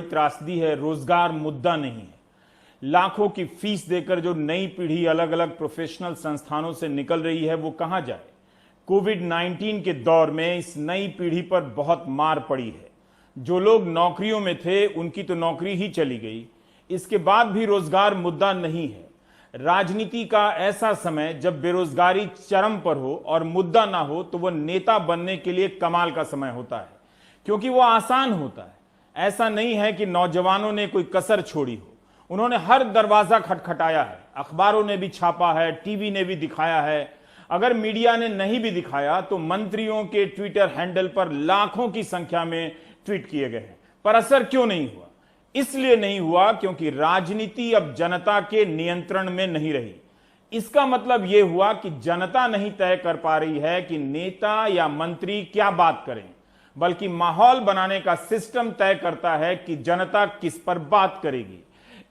त्रासदी है, रोजगार मुद्दा नहीं है। लाखों की फीस देकर जो नई पीढ़ी अलग अलग प्रोफेशनल संस्थानों से निकल रही है वो कहां जाए। कोविड-19 के दौर में इस नई पीढ़ी पर बहुत मार पड़ी है। जो लोग नौकरियों में थे उनकी तो नौकरी ही चली गई। इसके बाद भी रोजगार मुद्दा नहीं है। राजनीति का ऐसा समय जब बेरोजगारी चरम पर हो और मुद्दा ना हो तो वह नेता बनने के लिए कमाल का समय होता है, क्योंकि वह आसान होता है। ऐसा नहीं है कि नौजवानों ने कोई कसर छोड़ी हो। उन्होंने हर दरवाजा खटखटाया है, अखबारों ने भी छापा है, टीवी ने भी दिखाया है। अगर मीडिया ने नहीं भी दिखाया तो मंत्रियों के ट्विटर हैंडल पर लाखों की संख्या में ट्वीट किए गए हैं। पर असर क्यों नहीं हुआ? इसलिए नहीं हुआ क्योंकि राजनीति अब जनता के नियंत्रण में नहीं रही। इसका मतलब यह हुआ कि जनता नहीं तय कर पा रही है कि नेता या मंत्री क्या बात करें, बल्कि माहौल बनाने का सिस्टम तय करता है कि जनता किस पर बात करेगी।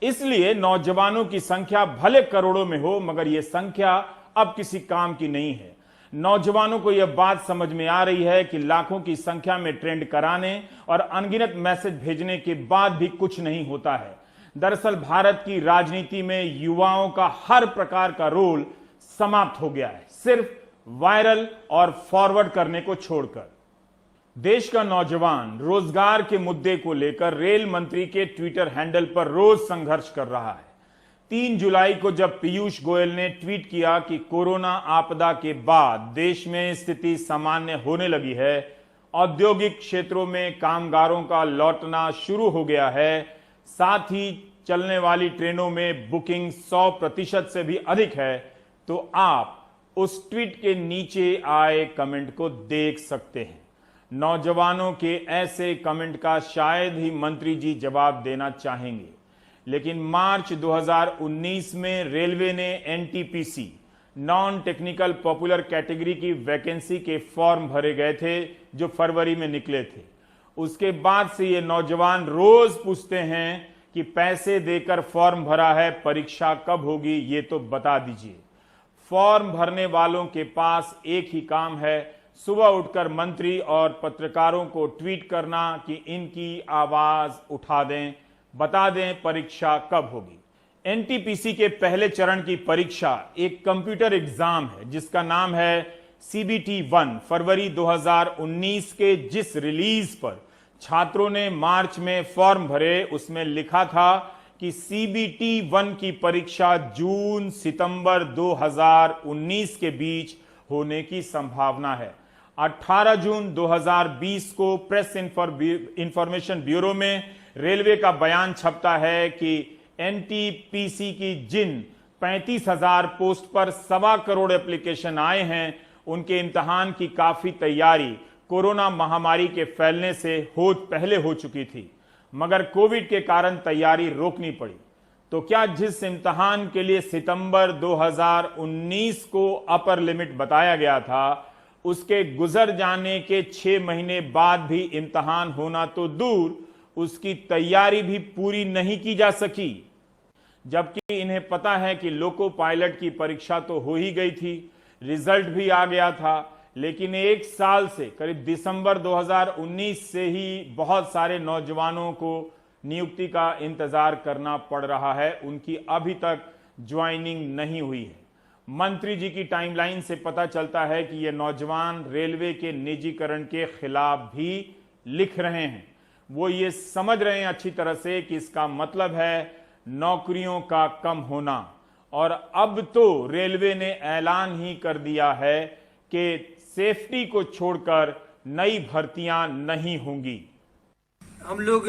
इसलिए नौजवानों की संख्या भले करोड़ों में हो, मगर यह संख्या अब किसी काम की नहीं है। नौजवानों को यह बात समझ में आ रही है कि लाखों की संख्या में ट्रेंड कराने और अनगिनत मैसेज भेजने के बाद भी कुछ नहीं होता है। दरअसल भारत की राजनीति में युवाओं का हर प्रकार का रोल समाप्त हो गया है, सिर्फ वायरल और फॉरवर्ड करने को छोड़कर। देश का नौजवान रोजगार के मुद्दे को लेकर रेल मंत्री के ट्विटर हैंडल पर रोज संघर्ष कर रहा है। 3 जुलाई को जब पीयूष गोयल ने ट्वीट किया कि कोरोना आपदा के बाद देश में स्थिति सामान्य होने लगी है, औद्योगिक क्षेत्रों में कामगारों का लौटना शुरू हो गया है, साथ ही चलने वाली ट्रेनों में बुकिंग 100% से भी अधिक है, तो आप उस ट्वीट के नीचे आए कमेंट को देख सकते हैं। नौजवानों के ऐसे कमेंट का शायद ही मंत्री जी जवाब देना चाहेंगे, लेकिन मार्च 2019 में रेलवे ने NTPC non technical popular category की वैकेंसी के फॉर्म भरे गए थे जो फरवरी में निकले थे। उसके बाद से ये नौजवान रोज पूछते हैं कि पैसे देकर फॉर्म भरा है, परीक्षा कब होगी, ये तो बता दीजिए। फॉर्म भरने वालों के पास एक ही काम है, सुबह उठकर मंत्री और पत्रकारों को ट्वीट करना कि इनकी आवाज उठा दें, बता दें परीक्षा कब होगी। एनटीपीसी के पहले चरण की परीक्षा एक कंप्यूटर एग्जाम है जिसका नाम है CBT-1। फरवरी 2019 के जिस रिलीज पर छात्रों ने मार्च में फॉर्म भरे, उसमें लिखा था कि CBT-1 की परीक्षा जून सितंबर 2019 के बीच होने की संभावना है। 18 जून 2020 को प्रेस इंफॉर्मेशन ब्यूरो में रेलवे का बयान छपता है कि एनटीपीसी की जिन 35,000 पोस्ट पर 1.25 करोड़ एप्लीकेशन आए हैं, उनके इम्तिहान की काफी तैयारी कोरोना महामारी के फैलने से पहले हो चुकी थी, मगर कोविड के कारण तैयारी रोकनी पड़ी। तो क्या जिस इम्तिहान के लिए सितंबर 2019 को अपर लिमिट बताया गया था, उसके गुजर जाने के 6 महीने बाद भी इम्तिहान होना तो दूर, उसकी तैयारी भी पूरी नहीं की जा सकी। जबकि इन्हें पता है कि लोको पायलट की परीक्षा तो हो ही गई थी, रिजल्ट भी आ गया था, लेकिन 1 साल से करीब दिसंबर 2019 से ही बहुत सारे नौजवानों को नियुक्ति का इंतजार करना पड़ रहा है। उनकी अभी तक ज्वाइनिंग नहीं हुई है। मंत्री जी की टाइमलाइन से पता चलता है कि ये नौजवान रेलवे के निजीकरण के खिलाफ भी लिख रहे हैं। वो ये समझ रहे हैं अच्छी तरह से कि इसका मतलब है नौकरियों का कम होना। और अब तो रेलवे ने ऐलान ही कर दिया है कि सेफ्टी को छोड़कर नई भर्तियां नहीं होंगी। हम लोग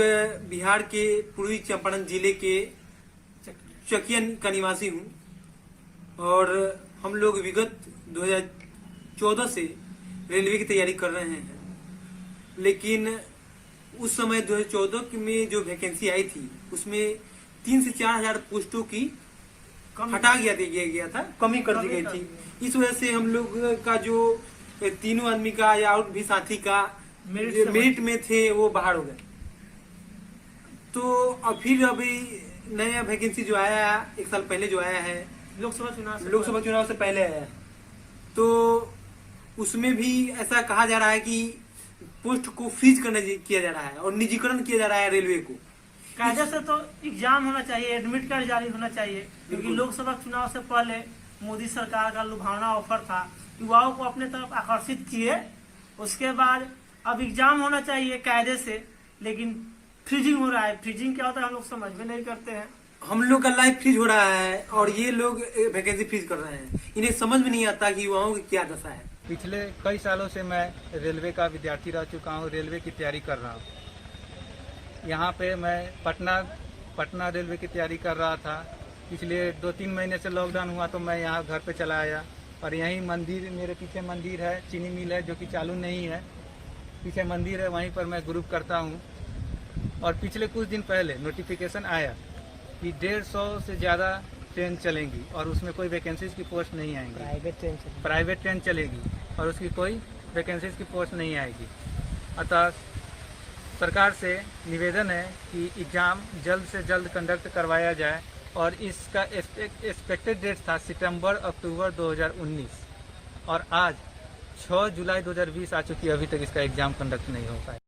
बिहार के पूर्वी चंपारण जिले के चकिया का निवासी हूँ और हम लोग विगत 2014 से रेलवे की तैयारी कर रहे हैं, लेकिन उस समय 2014 में जो वैकेंसी आई थी उसमें 3 से 4 हजार पोस्टों की हटा दिया गया था, कमी कर दी गई थी। इस वजह से हम लोग का जो तीनों आदमी का या और भी साथी का मेरिट में थे वो बाहर हो गए। तो अब फिर अभी नया वैकेंसी जो आया 1 साल पहले जो आया है, लोकसभा चुनाव से पहले आया है, तो उसमें भी ऐसा कहा जा रहा है कि पोस्ट को फ्रीज किया जा रहा है और निजीकरण किया जा रहा है रेलवे को। कायदे से तो एग्जाम होना चाहिए, एडमिट कार्ड जारी होना चाहिए, क्योंकि लोकसभा चुनाव से पहले मोदी सरकार का लुभावना ऑफर था, युवाओं को अपने तरफ आकर्षित किए। उसके बाद अब एग्जाम होना चाहिए कायदे से, लेकिन फ्रीजिंग हो रहा है। फ्रीजिंग क्या होता है हम लोग समझ में नहीं करते हैं। हम लोग का लाइफ फ्रीज हो रहा है और ये लोग वैकेंसी फ्रीज कर रहे हैं। इन्हें समझ में नहीं आता कि युवाओं की क्या दशा है। पिछले कई सालों से मैं रेलवे का विद्यार्थी रह चुका हूँ, रेलवे की तैयारी कर रहा हूँ। यहाँ पे मैं पटना रेलवे की तैयारी कर रहा था। पिछले 2-3 महीने से लॉकडाउन हुआ तो मैं यहाँ घर पे चला आया, और यहीं मंदिर, मेरे पीछे मंदिर है, चीनी मिल है जो कि चालू नहीं है, पीछे मंदिर है, वहीं पर मैं ग्रुप करता हूँ। और पिछले कुछ दिन पहले नोटिफिकेशन आया कि 150 से ज़्यादा ट्रेन चलेंगी और उसमें कोई वैकेंसीज की पोस्ट नहीं आएंगी। प्राइवेट ट्रेन चलेगी और उसकी कोई वैकेंसीज की पोस्ट नहीं आएगी। अतः सरकार से निवेदन है कि एग्ज़ाम जल्द से जल्द कंडक्ट करवाया जाए, और इसका एक्सपेक्टेड डेट था सितंबर-अक्टूबर 2019, और आज 6 जुलाई 2020 आ चुकी है, अभी तक इसका एग्ज़ाम कंडक्ट नहीं हो पाया।